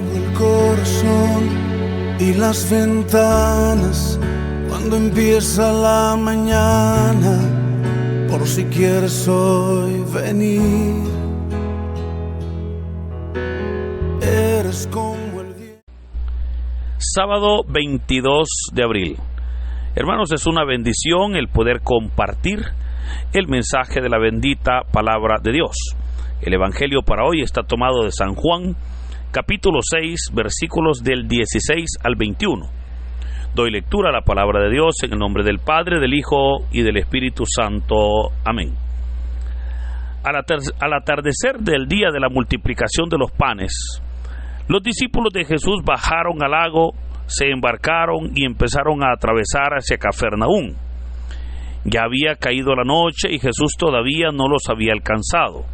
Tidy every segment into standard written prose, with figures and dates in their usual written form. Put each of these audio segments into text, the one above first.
abro el corazón y las ventanas cuando empieza la mañana, por si quieres hoy venir. Eres como el día. Sábado 22 de abril. Hermanos, es una bendición el poder compartir el mensaje de la bendita palabra de Dios. El evangelio para hoy está tomado de San Juan, capítulo 6, versículos del 16 al 21. Doy lectura a la palabra de Dios en el nombre del Padre, del Hijo y del Espíritu Santo. Amén. Al atardecer del día de la multiplicación de los panes, los discípulos de Jesús bajaron al lago, se embarcaron y empezaron a atravesar hacia Cafarnaúm. Ya había caído la noche y Jesús todavía no los había alcanzado.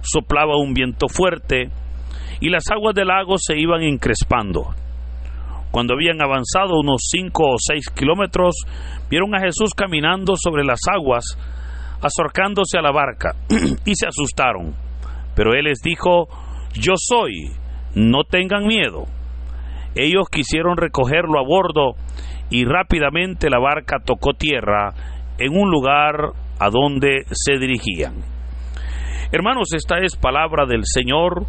Soplaba un viento fuerte y las aguas del lago se iban encrespando. Cuando habían avanzado unos 5 o 6 kilómetros, vieron a Jesús caminando sobre las aguas, acercándose a la barca, y se asustaron. Pero él les dijo: «Yo soy, no tengan miedo». Ellos quisieron recogerlo a bordo y rápidamente la barca tocó tierra en un lugar a donde se dirigían. Hermanos, esta es palabra del Señor.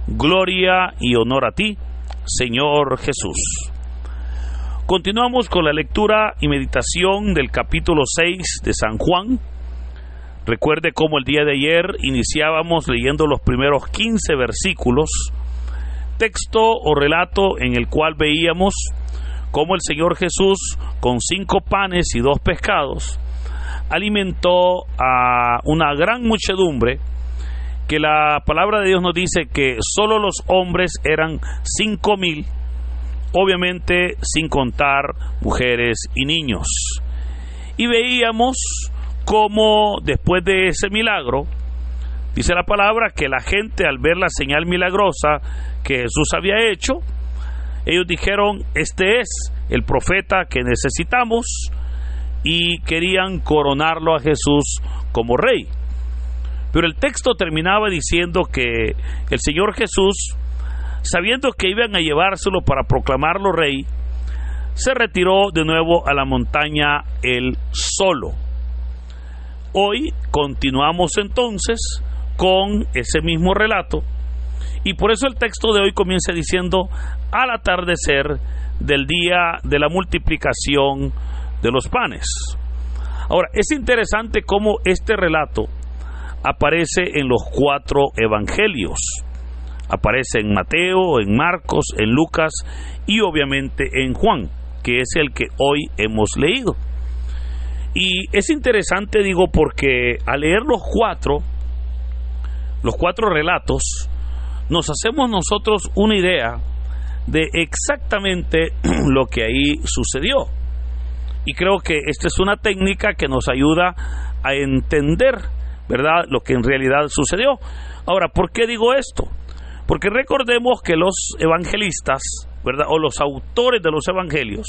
Gloria y honor a ti, Señor Jesús. Continuamos con la lectura y meditación del capítulo 6 de San Juan. Recuerde cómo el día de ayer iniciábamos leyendo los primeros 15 versículos, texto o relato en el cual veíamos cómo el Señor Jesús, con 5 panes y 2 pescados, alimentó a una gran muchedumbre, que la palabra de Dios nos dice que solo los hombres eran 5,000, obviamente sin contar mujeres y niños. Y veíamos cómo después de ese milagro, dice la palabra que la gente, al ver la señal milagrosa que Jesús había hecho, ellos dijeron: «Este es el profeta que necesitamos», y querían coronarlo a Jesús como rey. Pero el texto terminaba diciendo que el Señor Jesús, sabiendo que iban a llevárselo para proclamarlo rey, se retiró de nuevo a la montaña él solo. Hoy continuamos entonces con ese mismo relato, y por eso el texto de hoy comienza diciendo: al atardecer del día de la multiplicación de los panes. Ahora, es interesante cómo este relato aparece en los 4 evangelios. Aparece en Mateo, en Marcos, en Lucas y obviamente en Juan, que es el que hoy hemos leído. Y es interesante, digo, porque al leer los cuatro relatos, nos hacemos nosotros una idea de exactamente lo que ahí sucedió. Y creo que esta es una técnica que nos ayuda a entender, ¿verdad?, lo que en realidad sucedió. Ahora, ¿por qué digo esto? Porque recordemos que los evangelistas, ¿verdad?, o los autores de los evangelios,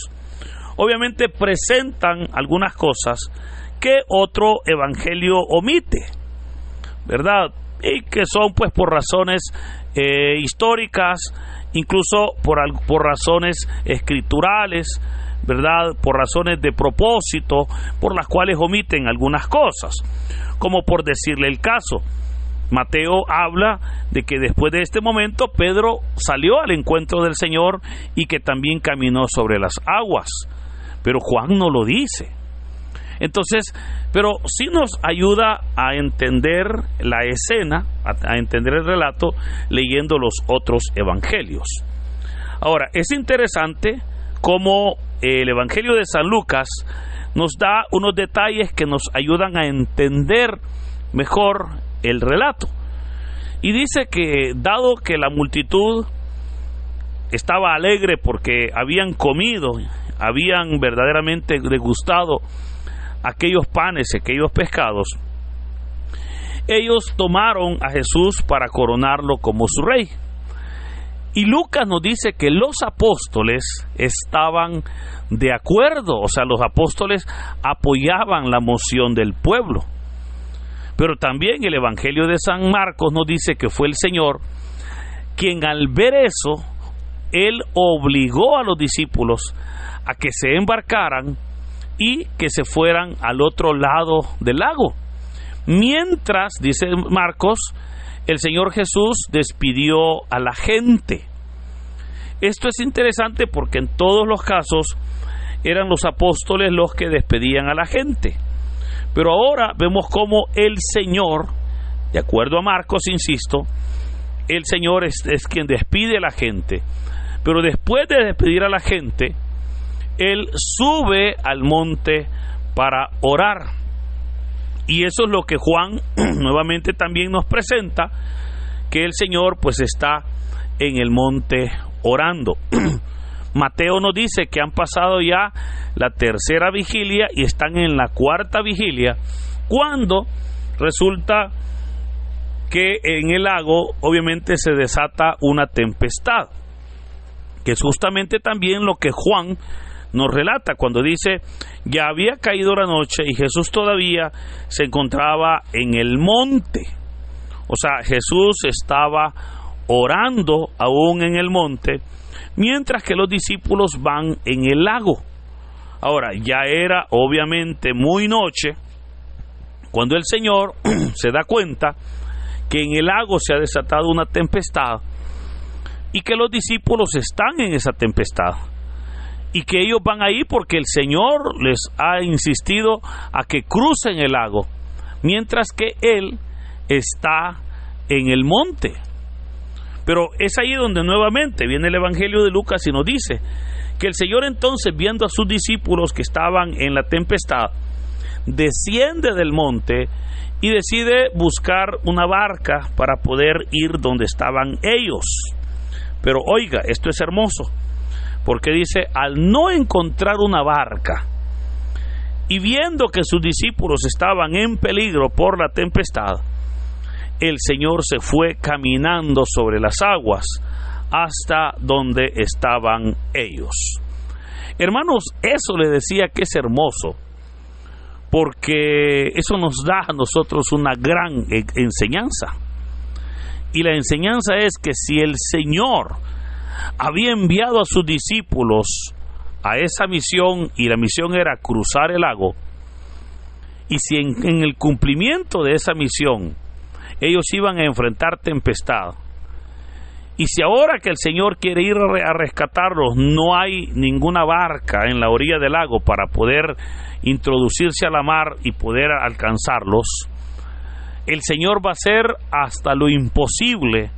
obviamente presentan algunas cosas que otro evangelio omite, ¿verdad?, y que son pues por razones históricas, incluso por razones escriturales, ¿verdad?, por razones de propósito, por las cuales omiten algunas cosas, como por decirle el caso. Mateo habla de que después de este momento Pedro salió al encuentro del Señor y que también caminó sobre las aguas, pero Juan no lo dice. Entonces, pero sí nos ayuda a entender la escena, a entender el relato, leyendo los otros evangelios. Ahora, es interesante cómo el evangelio de San Lucas nos da unos detalles que nos ayudan a entender mejor el relato. Y dice que dado que la multitud estaba alegre porque habían comido, habían verdaderamente degustado aquellos panes, aquellos pescados, ellos tomaron a Jesús para coronarlo como su rey. Y Lucas nos dice que los apóstoles estaban de acuerdo, o sea, los apóstoles apoyaban la moción del pueblo. Pero también el Evangelio de San Marcos nos dice que fue el Señor quien, al ver eso, Él obligó a los discípulos a que se embarcaran y que se fueran al otro lado del lago. Mientras, dice Marcos, el Señor Jesús despidió a la gente. Esto es interesante porque en todos los casos eran los apóstoles los que despedían a la gente. Pero ahora vemos cómo el Señor, de acuerdo a Marcos, insisto, el Señor es quien despide a la gente. Pero después de despedir a la gente, Él sube al monte para orar. Y eso es lo que Juan nuevamente también nos presenta, que el Señor pues está en el monte orando. Mateo nos dice que han pasado ya la tercera vigilia y están en la cuarta vigilia, cuando resulta que en el lago obviamente se desata una tempestad, que es justamente también lo que Juan nos relata cuando dice: ya había caído la noche y Jesús todavía se encontraba en el monte. O sea, Jesús estaba orando aún en el monte, mientras que los discípulos van en el lago. Ahora, ya era obviamente muy noche cuando el Señor se da cuenta que en el lago se ha desatado una tempestad y que los discípulos están en esa tempestad, y que ellos van ahí porque el Señor les ha insistido a que crucen el lago, mientras que Él está en el monte. Pero es ahí donde nuevamente viene el Evangelio de Lucas y nos dice que el Señor entonces, viendo a sus discípulos que estaban en la tempestad, desciende del monte y decide buscar una barca para poder ir donde estaban ellos. Pero oiga, esto es hermoso, porque dice: al no encontrar una barca y viendo que sus discípulos estaban en peligro por la tempestad, el Señor se fue caminando sobre las aguas hasta donde estaban ellos. Hermanos, eso le decía que es hermoso, porque eso nos da a nosotros una gran enseñanza. Y la enseñanza es que si el Señor había enviado a sus discípulos a esa misión, y la misión era cruzar el lago, y si en el cumplimiento de esa misión ellos iban a enfrentar tempestad, y si ahora que el Señor quiere ir a rescatarlos no hay ninguna barca en la orilla del lago para poder introducirse a la mar y poder alcanzarlos, el Señor va a hacer hasta lo imposible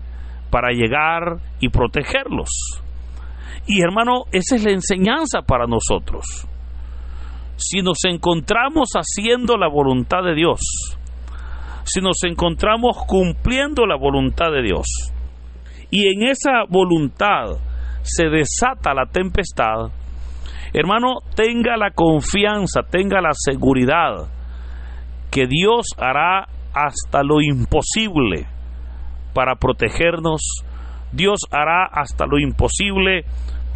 para llegar y protegerlos. Y hermano, esa es la enseñanza para nosotros. Si nos encontramos haciendo la voluntad de Dios, si nos encontramos cumpliendo la voluntad de Dios, y en esa voluntad se desata la tempestad, hermano, tenga la confianza, tenga la seguridad que Dios hará hasta lo imposible para protegernos. Dios hará hasta lo imposible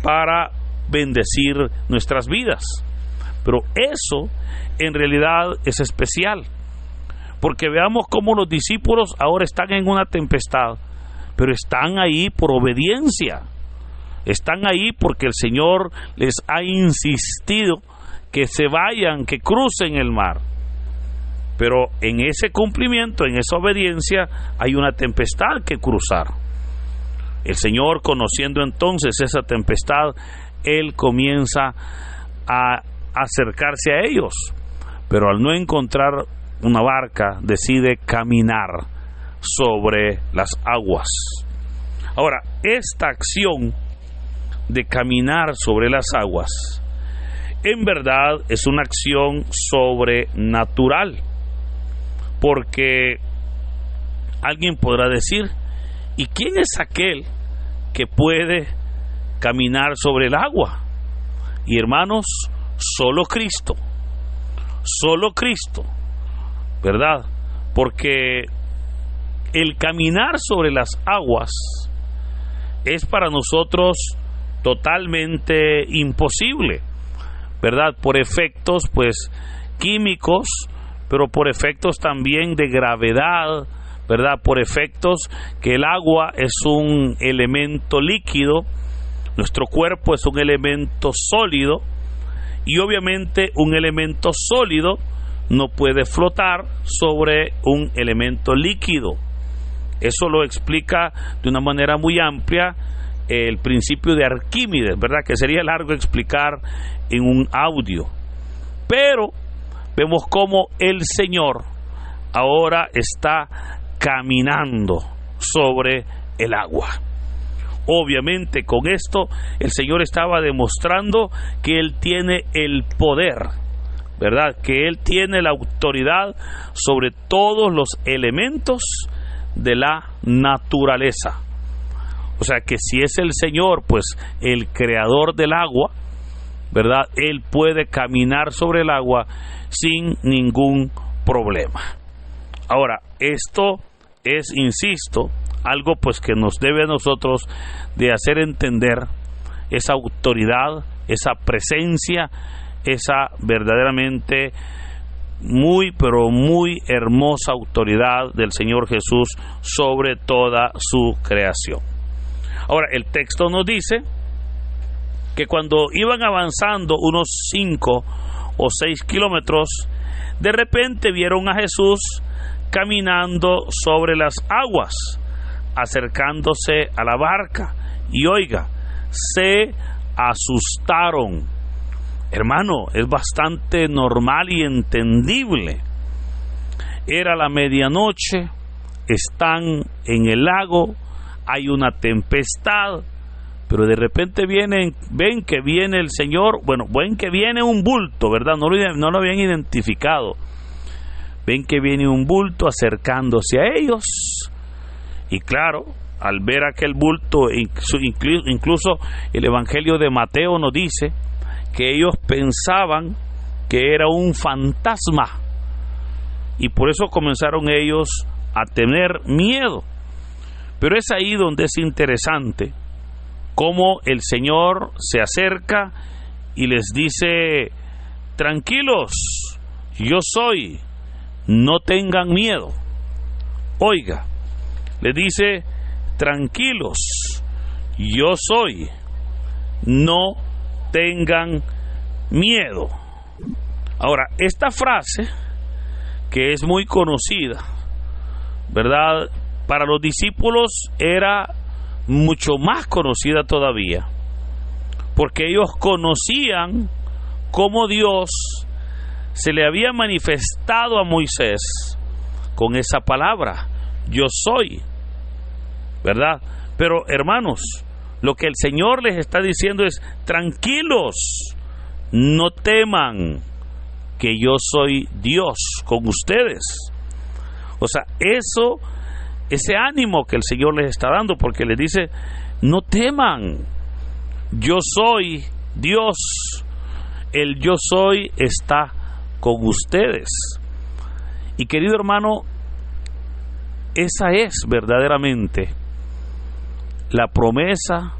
para bendecir nuestras vidas. Pero eso en realidad es especial, porque veamos cómo los discípulos ahora están en una tempestad, pero están ahí por obediencia, están ahí porque el Señor les ha insistido que se vayan, que crucen el mar. Pero en ese cumplimiento, en esa obediencia, hay una tempestad que cruzar. El Señor, conociendo entonces esa tempestad, Él comienza a acercarse a ellos, pero al no encontrar una barca, decide caminar sobre las aguas. Ahora, esta acción de caminar sobre las aguas, en verdad es una acción sobrenatural, porque alguien podrá decir: ¿y quién es aquel que puede caminar sobre el agua? Y hermanos, solo Cristo, ¿verdad? Porque el caminar sobre las aguas es para nosotros totalmente imposible, ¿verdad? Por efectos pues químicos, pero por efectos también de gravedad, ¿verdad? Por efectos que el agua es un elemento líquido, Nuestro cuerpo es un elemento sólido y obviamente un elemento sólido no puede flotar sobre un elemento líquido. Eso lo explica de una manera muy amplia el principio de Arquímedes, ¿verdad? Que sería largo explicar en un audio. Pero vemos cómo el Señor ahora está caminando sobre el agua. Obviamente con esto el Señor estaba demostrando que Él tiene el poder, ¿verdad? Que Él tiene la autoridad sobre todos los elementos de la naturaleza. O sea que si es el Señor, pues el creador del agua, ¿verdad? Él puede caminar sobre el agua sin ningún problema. Ahora, esto es, insisto, algo pues que nos debe a nosotros de hacer entender esa autoridad, esa presencia, esa verdaderamente muy pero muy hermosa autoridad del Señor Jesús sobre toda su creación. Ahora, el texto nos dice que cuando iban avanzando unos 5 o 6 kilómetros, de repente vieron a Jesús caminando sobre las aguas, acercándose a la barca, y oiga, se asustaron. Hermano, es bastante normal y entendible. Era la medianoche, están en el lago, hay una tempestad, pero de repente ven que viene el Señor, ven que viene un bulto, ¿verdad? No lo habían identificado. Ven que viene un bulto acercándose a ellos, y claro, al ver aquel bulto, incluso el Evangelio de Mateo nos dice que ellos pensaban que era un fantasma, y por eso comenzaron ellos a tener miedo. Pero es ahí donde es interesante cómo el Señor se acerca y les dice: tranquilos, yo soy, no tengan miedo. Oiga, le dice: tranquilos, yo soy, no tengan miedo. Ahora, esta frase, que es muy conocida, ¿verdad?, para los discípulos era mucho más conocida todavía, porque ellos conocían cómo Dios se le había manifestado a Moisés con esa palabra: yo soy, ¿verdad? Pero hermanos, lo que el Señor les está diciendo es: tranquilos, no teman, que yo soy Dios con ustedes. O sea, ese ánimo que el Señor les está dando, porque les dice: no teman, yo soy Dios, el yo soy está con ustedes. Y querido hermano, esa es verdaderamente la promesa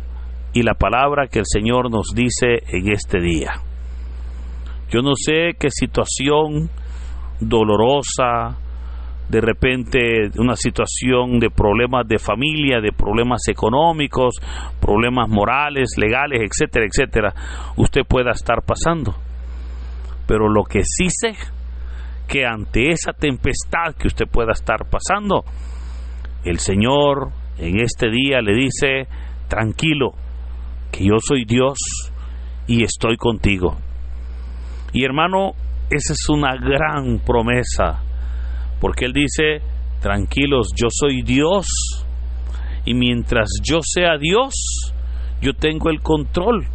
y la palabra que el Señor nos dice en este día. Yo no sé qué situación dolorosa, de repente una situación de problemas de familia, de problemas económicos, problemas morales, legales, etcétera, etcétera, usted pueda estar pasando. Pero lo que sí sé, que ante esa tempestad que usted pueda estar pasando, el Señor en este día le dice: tranquilo, que yo soy Dios y estoy contigo. Y hermano, esa es una gran promesa, porque Él dice: tranquilos, yo soy Dios, y mientras yo sea Dios, yo tengo el control.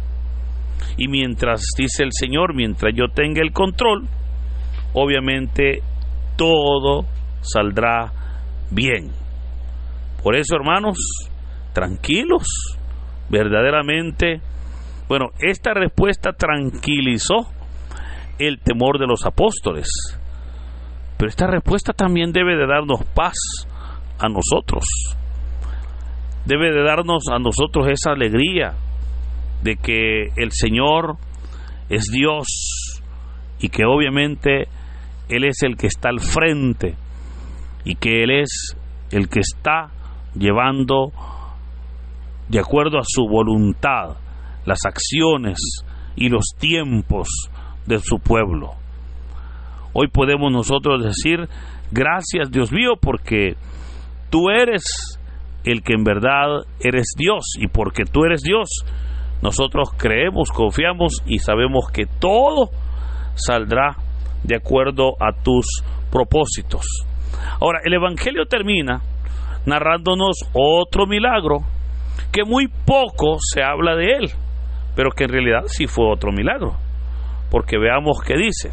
Y mientras, dice el Señor, mientras yo tenga el control, obviamente todo saldrá bien. Por eso, hermanos, tranquilos, verdaderamente. Bueno, esta respuesta tranquilizó el temor de los apóstoles, pero esta respuesta también debe de darnos paz a nosotros, debe de darnos a nosotros esa alegría de que el Señor es Dios y que obviamente Él es el que está al frente y que Él es el que está llevando de acuerdo a su voluntad las acciones y los tiempos de su pueblo. Hoy podemos nosotros decir: gracias, Dios mío, porque tú eres el que en verdad eres Dios, y porque tú eres Dios, nosotros creemos, confiamos y sabemos que todo saldrá de acuerdo a tus propósitos. Ahora, el Evangelio termina narrándonos otro milagro que muy poco se habla de él, pero que en realidad sí fue otro milagro, porque veamos qué dice.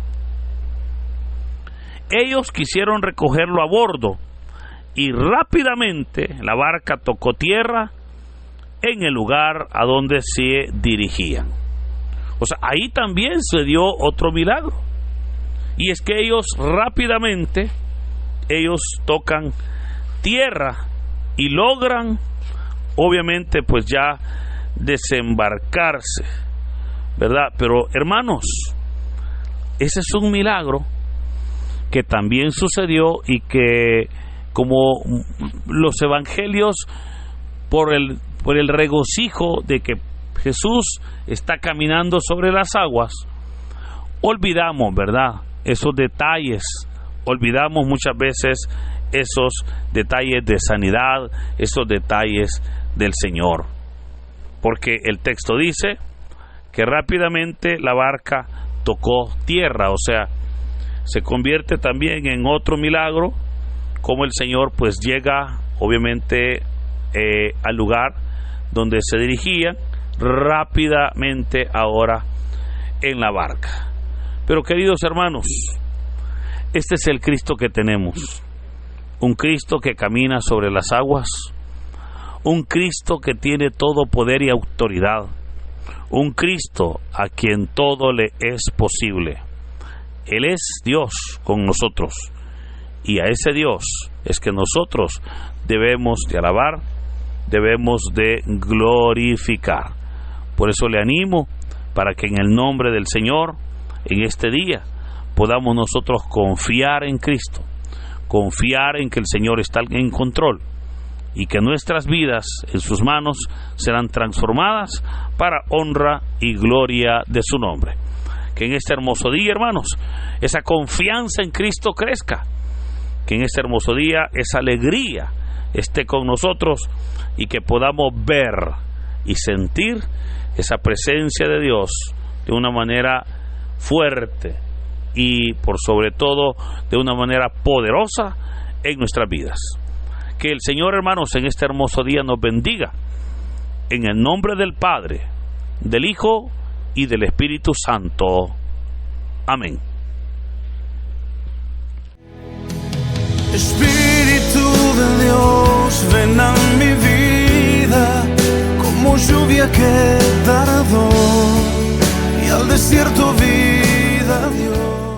Ellos quisieron recogerlo a bordo y rápidamente la barca tocó tierra en el lugar a donde se dirigían. O sea, ahí también se dio otro milagro, y es que ellos rápidamente tocan tierra y logran, obviamente, pues ya desembarcarse, ¿verdad? Pero hermanos, ese es un milagro que también sucedió, y que, como los evangelios, por el regocijo de que Jesús está caminando sobre las aguas, olvidamos, ¿verdad?, esos detalles. Olvidamos muchas veces esos detalles de sanidad, esos detalles del Señor, porque el texto dice que rápidamente la barca tocó tierra. O sea, se convierte también en otro milagro, como el Señor pues llega obviamente al lugar donde se dirigía rápidamente ahora en la barca. Pero, queridos hermanos, este es el Cristo que tenemos, un Cristo que camina sobre las aguas, un Cristo que tiene todo poder y autoridad, un Cristo a quien todo le es posible. Él es Dios con nosotros, y a ese Dios es que nosotros debemos de alabar, debemos de glorificar. Por eso le animo para que en el nombre del Señor, en este día, podamos nosotros confiar en Cristo, confiar en que el Señor está en control, y que nuestras vidas en sus manos serán transformadas para honra y gloria de su nombre. Que en este hermoso día, hermanos, esa confianza en Cristo crezca, que en este hermoso día esa alegría esté con nosotros, y que podamos ver y sentir esa presencia de Dios de una manera fuerte, y por sobre todo de una manera poderosa en nuestras vidas. Que el Señor, hermanos, en este hermoso día nos bendiga, en el nombre del Padre, del Hijo y del Espíritu Santo. Amén. Espíritu de Dios, ven a mi vida como lluvia que tardó, y al desierto vida dio.